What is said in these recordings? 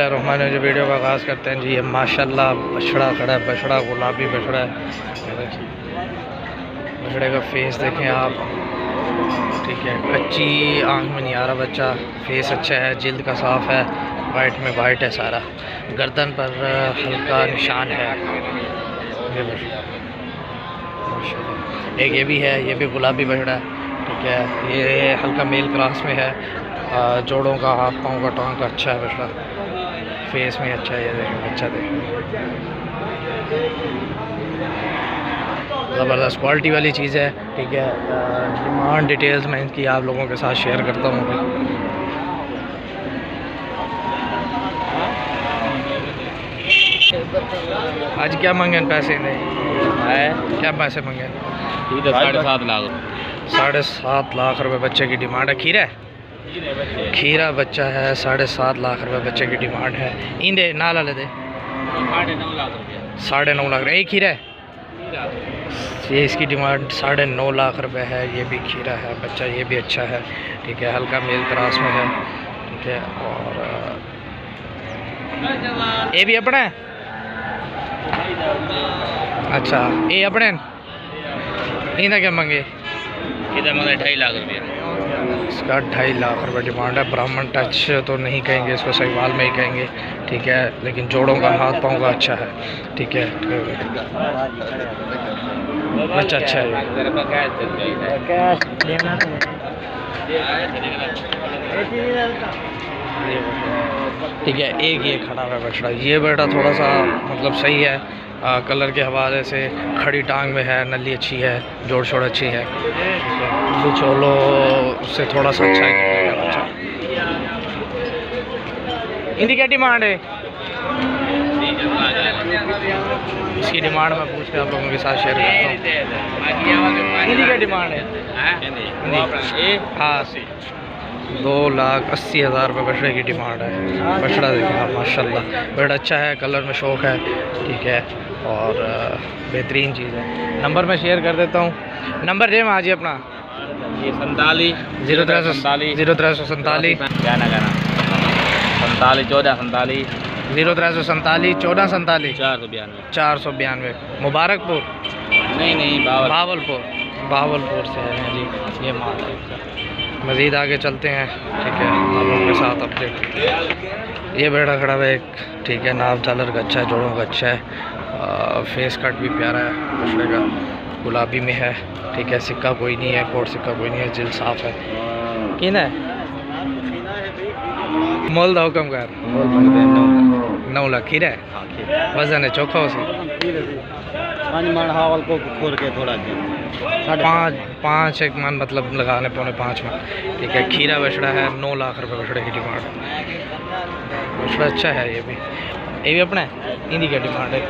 बिस्मिल्लाहिर्रहमानिर्रहीम। वीडियो का आगाज़ करते हैं जी। ये माशाल्लाह बछड़ा खड़ा है, बछड़ा गुलाबी बछड़ा है। बछड़े का फेस देखें आप, ठीक है। कच्ची आँख में नहीं आ रहा बच्चा, फेस अच्छा है, जिल्द का साफ़ है, वाइट में वाइट है सारा। गर्दन पर हल्का निशान है। ये बछड़ा माशाल्लाह। एक ये भी है, ये भी गुलाबी बछड़ा है, ठीक है। ये हल्का मेल क्रॉस में है। जोड़ों का, हाथ पाँव का, टांग का अच्छा है बछड़ा, फेस में अच्छा है। ये देखें बच्चा, देखें ज़बरदस्त क्वालिटी वाली चीज़ है, ठीक है। डिमांड डिटेल्स मैं इनकी आप लोगों के साथ शेयर करता हूँ। आज क्या मांगे पैसे ने? क्या पैसे मांगे? 7.5 लाख। 7.5 लाख रुपए बच्चे की डिमांड है। खीरा है, खीरा बच्चा है। 7.5 लाख रुपए बच्चे की डिमांड है। इंदे नाला ले दे 9.5 लाख रुपया। 9.5 लाख। एक खीरा है, ये इसकी डिमांड 9.5 लाख रुपए है। ये भी खीरा है बच्चा, ये भी अच्छा है, ठीक है। हल्का मेल क्रॉस में है, ठीक है। और ये भी अपना है, अच्छा। ये अपने इन्हें क्या मांगे? इधर मांगे 2.5 लाख रुपया। इसका 2.5 लाख रुपये डिमांड है। ब्राह्मण टच तो नहीं कहेंगे इसको, सहीवाल में ही कहेंगे, ठीक है। लेकिन जोड़ों का, हाथ पाँव का अच्छा है, ठीक है। बच्चा अच्छा है, ठीक है। एक ये खड़ा हुआ बछड़ा, ये बेटा थोड़ा सा मतलब सही है, कलर के हवाले से। खड़ी टांग में है, नली अच्छी है, जोड़ शोड़ अच्छी है, चोलो से थोड़ा सा अच्छा है बच्चा। इनकी क्या डिमांड है? इसकी डिमांड मैं पूछ के आप लोगों के साथ शेयर करता हूँ। इनकी क्या डिमांड है? हाँ, 2,80,000 रुपये बछड़े की डिमांड है। बछड़ा देखें आप, माशाल्लाह बड़ा अच्छा है, कलर में शौक है, ठीक है। और बेहतरीन चीज़ है। नंबर मैं शेयर कर देता हूँ। नंबर दे आज अपना 47 0347 47 1447 0347 1447 492। मुबारकपुर नहीं भावलपुर से है जी। ये माल है। मज़ीद आगे चलते हैं, ठीक है। आप लोगों के साथ अपडेट। ये बेड़ा खड़ा है एक, ठीक है। नाव झालर का अच्छा है, जोड़ों का अच्छा है। फेस कट भी प्यारा है बछड़े का, गुलाबी में है, ठीक है। सिक्का कोई नहीं है, कोट सिक्का कोई नहीं है, जिल्द साफ़ है। किन है मोल दा हुक्म कर 9 लाख। खीरा है, वजन है चोखा उसे 5 एक मन, मतलब लगाने 4.5 मन, ठीक है। खीरा बछड़ा है, 9 लाख रुपए बछड़े की डिमांड है। बछड़ा अच्छा है। ये भी अपना है। इनकी क्या डिमांड है?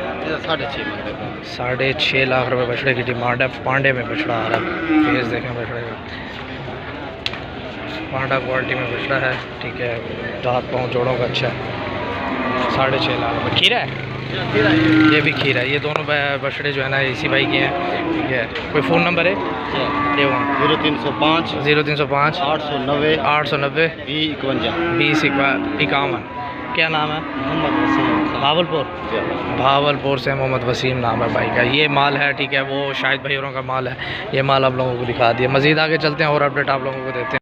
6.5 लाख रुपए बछड़े की डिमांड है। पांडे में बछड़ा आ रहा है, फेस देखें बछड़े का, पांडा क्वालिटी में बछड़ा है, ठीक है। हाथ पाँव जोड़ों का अच्छा है। 6.5 लाख रुपये। खीरा है, ये भी खीरा है। ये दोनों बछड़े जो है ना इसी भाई के हैं, ठीक है। कोई फ़ोन नंबर है? 0305 0305 890 890 2051। क्या नाम है? भावलपुर से मोहम्मद वसीम नाम है भाई का। ये माल है, ठीक है। वो शायद भाई होरों का माल है। ये माल आप लोगों को दिखा दिया। मज़ीद आगे चलते हैं और अपडेट आप लोगों को देते हैं।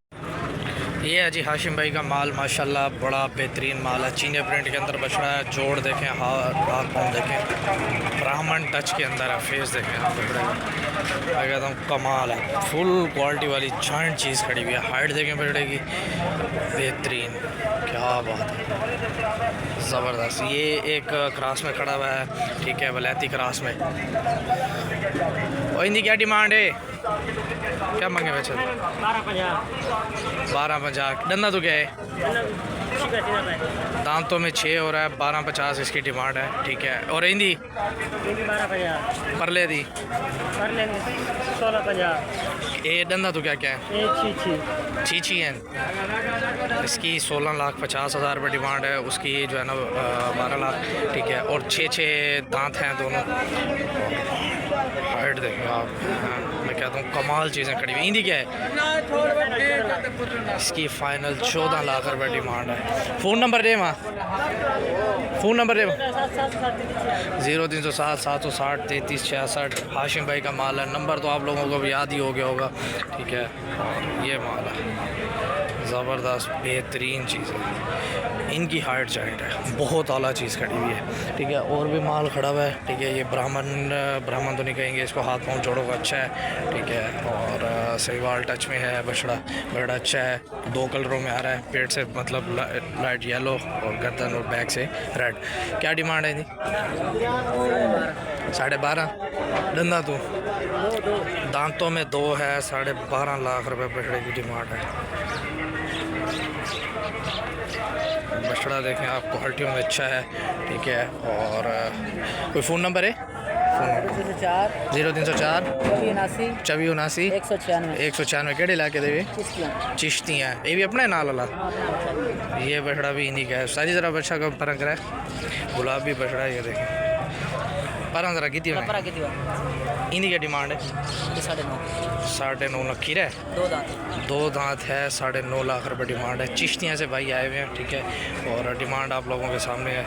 ये है जी हाशिम भाई का माल, माशाल्लाह बड़ा बेहतरीन माल है। चीने प्रिंट के अंदर बछड़ा है। जोड़ देखें, हाथ पाँव देखें, ब्राह्मण टच के अंदर है। फेस देखें आप बछड़े का, एकदम कमाल है। फुल क्वालिटी वाली जॉइंट चीज़ खड़ी हुई है। हाइट देखें बछड़े की, बेहतरीन, क्या बात है, ज़बरदस्त। ये एक क्रॉस में खड़ा हुआ है, ठीक है, वलैती क्रॉस में। और इनकी क्या डिमांड है? क्या मांगे बच्चे? 1250। डंदा तो क्या है? दांतों में 6 हो रहा है। 1250 इसकी डिमांड है, ठीक है। और हिंदी परले दी 1650। ये डंदा तो क्या क्या है? छी है। इसकी 16,50,000 रुपये डिमांड है। उसकी जो है ना 12 लाख, ठीक है। और 6 दांत हैं दोनों। हाइट देखें आप। हाँ, मैं कहता हूँ कमाल चीज़ें खड़ी हुई। इंदी क्या है इसकी फ़ाइनल 14 लाख रुपये डिमांड है। फ़ोन नंबर दे वहाँ, फ़ोन नंबर दे 0307 760 3366। हाशिम भाई का माल है। नंबर तो आप लोगों को भी याद ही हो गया होगा, ठीक है। और ये माल है ज़बरदस्त बेहतरीन चीज़ है। इनकी हाइट चाइट है, बहुत आला चीज़ खड़ी हुई है, ठीक है। और भी माल खड़ा हुआ है, ठीक है। ये ब्राह्मण तो नहीं कहेंगे इसको, हाथ पाँव जोड़ों का अच्छा है, ठीक है। और सहीवाल टच में है बछड़ा, बड़ा अच्छा है। 2 कलरों में आ रहा है, पेट से मतलब लाइट येलो और गर्दन और बैक से रेड। क्या डिमांड है इनकी? 12.5। धंधा तो दांतों में 2 है, 12.5 लाख रुपए बछड़े की डिमांड है। बछड़ा देखें आप, क्वालिटियों में अच्छा है, ठीक है। और कोई फ़ोन नंबर है? 0304 2479 196 केड़े इलाके दे? चिश्तियाँ। ये भी अपना है नाल वाला? ये बछड़ा भी इन्हीं का है। सारी ज़रा बच्चा का परंग रहा है, गुलाबी बछड़ा। ये देखें पर ज़रा की इन्हीं की डिमांड है? 9.5 लाख। खीरा है 2 दांत है, 9.5 लाख रुपये डिमांड है। चिश्तियाँ से भाई आए हुए हैं, ठीक है। और डिमांड आप लोगों के सामने है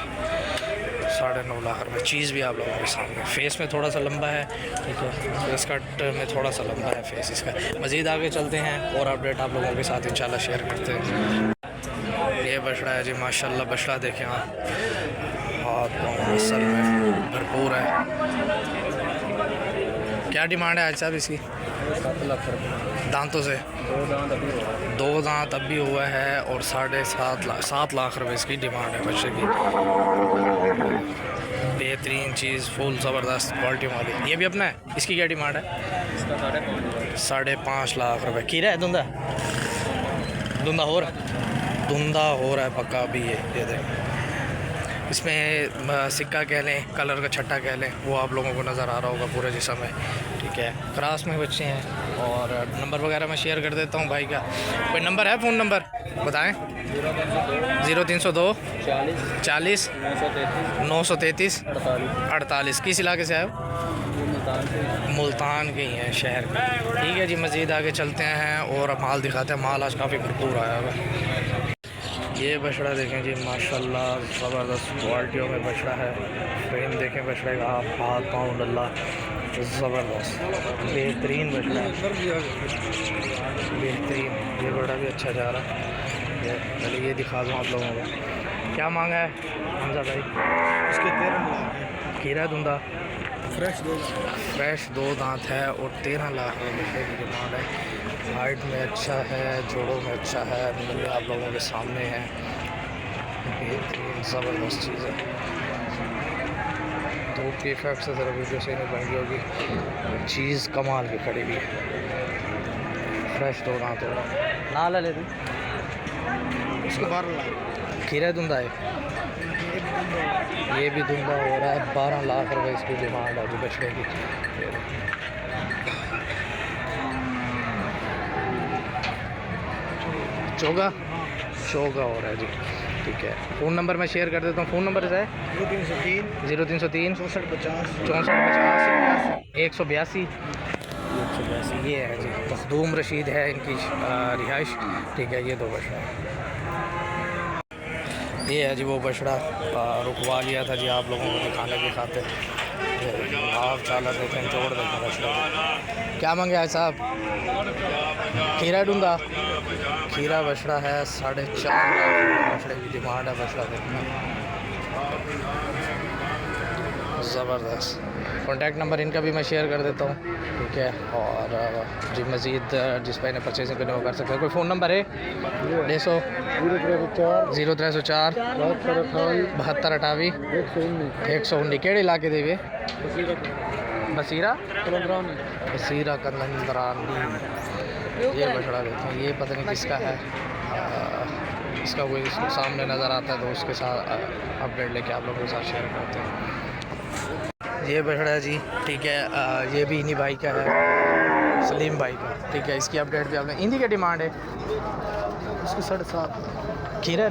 9.5 लाख रुपये। चीज़ भी आप लोगों के सामने। फेस में थोड़ा सा लंबा है, ठीक है। फेस कट में थोड़ा सा लंबा है फेस इसका। मज़ीद आगे चलते हैं और अपडेट आप लोगों के साथ इंशाल्लाह शेयर करते हैं। ये बछड़ा है जी, माशाल्लाह बछड़ा देखें आप, हाथ पाँव असल में भरपूर है। क्या डिमांड है आज साहब इसकी? 7 लाख रुपये। दांतों से 2 दांत अब भी हुआ है और 7 लाख रुपए इसकी डिमांड है बच्चे की। बेहतरीन चीज़, फुल ज़बरदस्त क्वालिटी वाली। ये भी अपना है। इसकी क्या डिमांड है? 5.5 लाख रुपए। खीरा है धुंधा हो रहा है पक्का अभी। ये देखें, इसमें सिक्का कह लें, कलर का छट्टा कह लें, वो आप लोगों को नज़र आ रहा होगा पूरे जिस्म में, ठीक है। क्रॉस में बच्चे हैं। और नंबर वगैरह मैं शेयर कर देता हूँ भाई का। कोई नंबर है? फ़ोन नंबर बताएं। 0302 40 933 48। किस इलाके से आए? मुल्तान के ही हैं, शहर के, ठीक है जी। मज़ीद आगे चलते हैं और माल दिखाते हैं। माल आज काफ़ी भरपूर आया हुआ है। ये बछड़ा देखें जी, माशाल्लाह ज़बरदस्त क्वालिटियों में बछड़ा है। फ्रेम देखें बछड़े का, हाथ पाँव डल्ला ज़बरदस्त बेहतरीन बछड़ा है, बेहतरीन। ये बड़ा भी अच्छा जा रहा है। चलिए ये दिखा दूँ आप लोगों को। क्या मांगा है हमजा भाई? इसके 13 लाख। खीरा धुंधा फ्रेश 2 दांत है और 13 लाख रुपये की डिमांड है। हाइट में अच्छा है, जोड़ों में अच्छा है, मिले आप लोगों के सामने है। बेहतरीन ज़बरदस्त चीज़ है। धूप के इफेक्ट से ज़रा वीडियो सही नहीं बन गई होगी। चीज़ कमाल की खड़ी हुई है। फ्रेश 2 दांत हो रहा ना ले लेते। इसको 12 लाख। खीरा धुंधा है, ये भी धुंधा हो रहा है। 12 लाख रुपए इसकी डिमांड है जो बछड़े की। चोगा हो रहा है जी, ठीक है। फ़ोन नंबर मैं शेयर कर देता हूँ। फ़ोन नंबर है 0303 64 50 182। ये है जी, मखदूम रशीद है इनकी रिहाइश, ठीक है। ये 2 बछड़ा है। ये है जी वो बछड़ा रुकवा लिया था जी आप लोगों को दिखाने के खातिर। आप चाला देखें, जोड़ देखें बछड़ा। क्या मांगे है साहब? खीरा ढूंढा, खीरा बछड़ा है 4.5 लाख बछड़े की डिमांड है। बछड़ा देखना ज़बरदस्त। कॉन्टैक्ट नंबर इनका भी मैं शेयर कर देता हूँ, ठीक है। और जी मज़ीद जिस पर इन्हें परचेजिंग करने वो कर सकते हैं। कोई फ़ोन नंबर है? 0304 72 119 केड़े इलाके देवे? बसीरा कलंदरानी। ये बछड़ा देखें, ये पता नहीं किसका है। इसका कोई सामने नज़र आता है तो उसके साथ अपडेट लेके आप लोगों के साथ शेयर करते हैं। ये बछड़ा जी, ठीक है। ये भी इन्हीं भाई का है, सलीम भाई का, ठीक है। इसकी अपडेट भी आपने इन्हीं की डिमांड है। इसकी 7.5 खीरा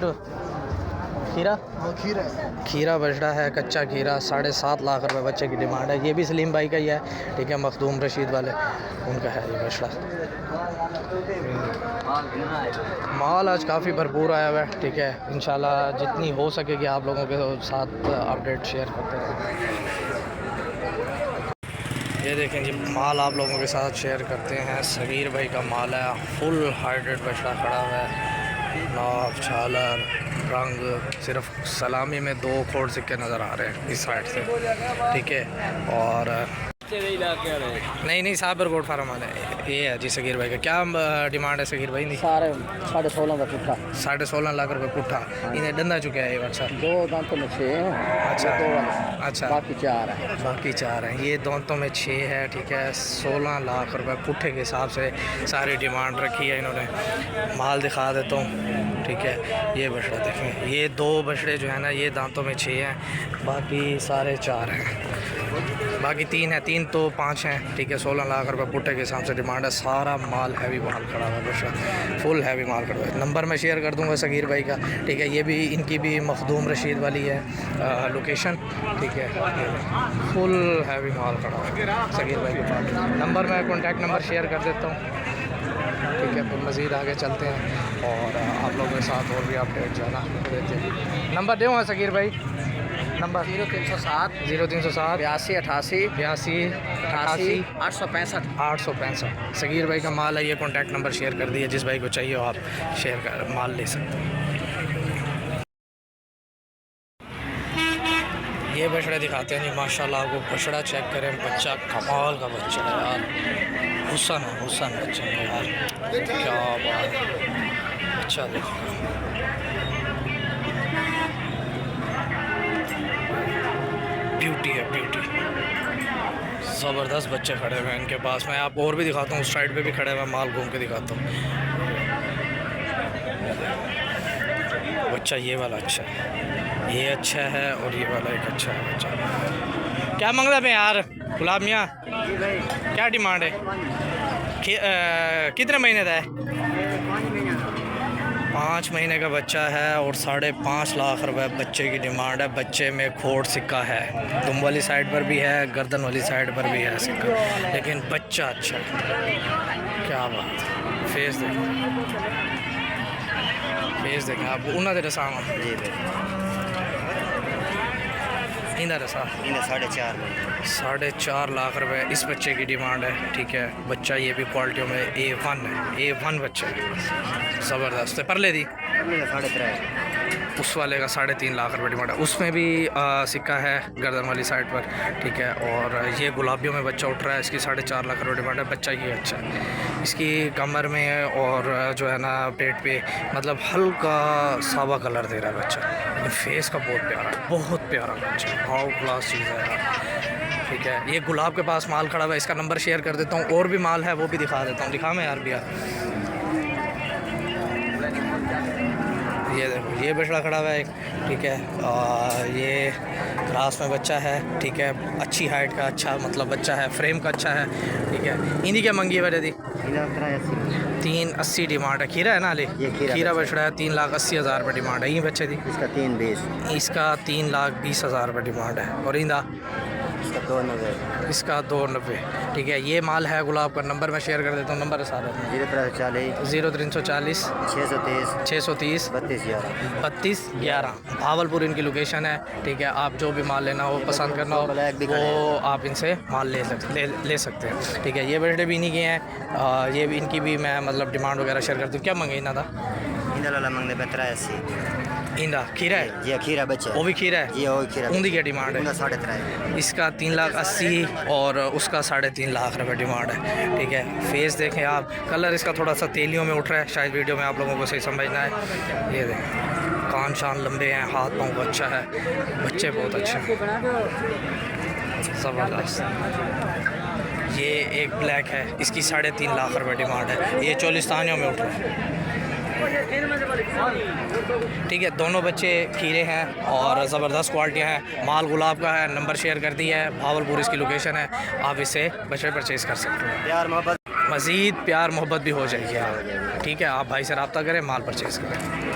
खीरा हाँ खीरा है। खीरा बछड़ा है, कच्चा खीरा, 7.5 लाख रुपए बच्चे की डिमांड है। ये भी सलीम भाई का ही है, ठीक है, मखदूम रशीद वाले उनका है ये बछड़ा। माल आज काफ़ी भरपूर आया हुआ है, ठीक है। इंशाल्लाह जितनी हो सकेगी आप लोगों के साथ अपडेट शेयर करते रहें। ये देखें जी, माल आप लोगों के साथ शेयर करते हैं। सगीर भाई का माल है, फुल हाइड्रेट बछड़ा खड़ा हुआ है, नाप झालर रंग, सिर्फ सलामी में 2 खोड़ सिक्के नज़र आ रहे हैं इस साइड से, ठीक है। और नहीं साबर गोट फार्म वाला है ये है जी सगीर भाई का। क्या डिमांड है सगीर भाई? नहीं सारे 16.5 का पुट्ठा, 16.5 लाख रुपए पुट्ठा। इन्हें डंदा चुका है ये अच्छा। 2 दांतों में 6 हैं। अच्छा 2 वाले, अच्छा, बाकी 4 है। बाकी 4 हैं। ये दांतों में 6 है, ठीक है। 16 लाख रुपए पुट्ठे के हिसाब से सारी डिमांड रखी है इन्होंने। माल दिखा देता हूँ, ठीक है। ये बछड़ा देखें, ये 2 बछड़े जो है ना, ये दांतों में 6 हैं, बाकी सारे 4 हैं, बाकी 3 हैं, 3 तो 5 हैं, ठीक है। 16 लाख रुपए पुट्ठे के हिसाब से डिमांड है। सारा माल हैवी माल खड़ा हुआ है, बछड़ा फुल हैवी माल खड़ा हुआ है। नंबर मैं शेयर कर दूंगा सगीर भाई का, ठीक है। ये भी इनकी भी मखदूम रशीद वाली है लोकेशन, ठीक है। फुल हैवी माल खड़ा हुआ है सगीर भाई के पास। नंबर मैं कॉन्टैक्ट नंबर शेयर कर देता हूँ, ठीक है। फिर मज़ीद आगे चलते हैं और आप लोगों के साथ और भी अपडेट जो है ना देते हैं। नंबर दूँगा सगीर भाई, नंबर 0307 0307 82 88 82 865। 865। सगीर भाई का माल है, ये कॉन्टैक्ट नंबर शेयर कर दिए, जिस भाई को चाहिए हो आप शेयर कर माल ले सकते हैं। ये बछड़ा दिखाते हैं जी, माशाल्लाह आपको बछड़ा चेक करें, बच्चा कमाल का बच्चा है यार, हुसन है, हुसन बच्चा है यार, क्या बात है। अच्छा देखो, ब्यूटी है, ब्यूटी, ज़बरदस्त बच्चे खड़े हुए हैं इनके पास। मैं आपको और भी दिखाता हूँ, उस साइड पे भी खड़े हुए, माल घूम के दिखाता हूँ। बच्चा ये वाला अच्छा है, ये अच्छा है, और ये वाला एक अच्छा है बच्चा। क्या मांग रहे हैं यार गुलाब मियाँ? क्या डिमांड है? कितने महीने का है? 5 महीने का बच्चा है और 5.5 लाख रुपए बच्चे की डिमांड है। बच्चे में खोड़ सिक्का है, दुम वाली साइड पर भी है, गर्दन वाली साइड पर भी है सिक्का, लेकिन बच्चा अच्छा है। क्या बात है। फेस देखें, फेस देखें आप, उन्ना दे सामान इंदा रसा 4.5 लाख रुपए इस बच्चे की डिमांड है, ठीक है। बच्चा ये भी क्वालिटियों में A1 है, A1 बच्चा है, ज़बरदस्त है। परले दी 3.5 उस वाले का 3.5 लाख रुपए डिमांड है, उसमें भी सिक्का है गर्दन वाली साइड पर, ठीक है। और ये गुलाबियों में बच्चा उठ रहा है, इसकी 4.5 लाख रुपए डिमांड है। बच्चा ये अच्छा है, इसकी कमर में और जो है ना पेट पे मतलब हल्का सावा कलर दे रहा है बच्चा, लेकिन फेस का बहुत प्यारा, बहुत प्यारा बच्चा, हाउ क्लास चीज़ है यार, ठीक है। ये गुलाब के पास माल खड़ा हुआ है, इसका नंबर शेयर कर देता हूँ, और भी माल है वो भी दिखा देता हूँ। दिखा मैं यार भैया, ये देखो, ये बछड़ा खड़ा हुआ है एक, ठीक है। ये ग्रास में बच्चा है, ठीक है, अच्छी हाइट का, अच्छा मतलब बच्चा है, फ्रेम का अच्छा है, ठीक है। इन्हीं क्या मंगी है वजह दी? 380 डिमांड है। खीरा है ना अली? खीरा बछड़ा है, 3,80,000 रुपये डिमांड है। ये बच्चे दी इसका 320, इसका 3,20,000 रुपये डिमांड है। और इंदा इसका 290, ठीक है। ये माल है गुलाब का। नंबर मैं शेयर कर देता हूँ, नंबर है सारा 0340 630 32 11 भावलपुर इनकी लोकेशन है, ठीक है। आप जो भी माल लेना हो, पसंद करना हो, वो आप इनसे माल ले सकते हैं, ठीक है। ये बछड़े भी इन्हीं के हैं, ये भी इनकी भी मैं मतलब डिमांड वगैरह शेयर करती हूँ। क्या मंगे इन्हें था? इंदा खीरा है, ये खीरा बच्चा वो भी खीरा है, ये और खीरा उनकी क्या डिमांड है? 3.5 इसका 3,80,000 और उसका 3.5 लाख रुपए डिमांड है, ठीक है। फेस देखें आप, कलर इसका थोड़ा सा तेलियों में उठ रहा है, शायद वीडियो में आप लोगों को सही समझना है। ये देखें, कान शान लंबे हैं, हाथ पाँव अच्छा है, बच्चे बहुत अच्छे हैं, ज़बरदस्त। ये एक ब्लैक है, इसकी 3.5 लाख रुपए डिमांड है, ये चोलिस्तानियों में उठ रहा है, ठीक है। दोनों बच्चे खीरे हैं और ज़बरदस्त क्वालिटियाँ हैं। माल गुलाब का है, नंबर शेयर कर दिया है, भावलपुर इसकी लोकेशन है, आप इसे बच्चे परचेज़ कर सकते हैं। प्यार मोहब्बत, मज़ीद प्यार मोहब्बत भी हो जाएगी आप, ठीक है। आप भाई से रब्ता करें, माल परचेज़ करें।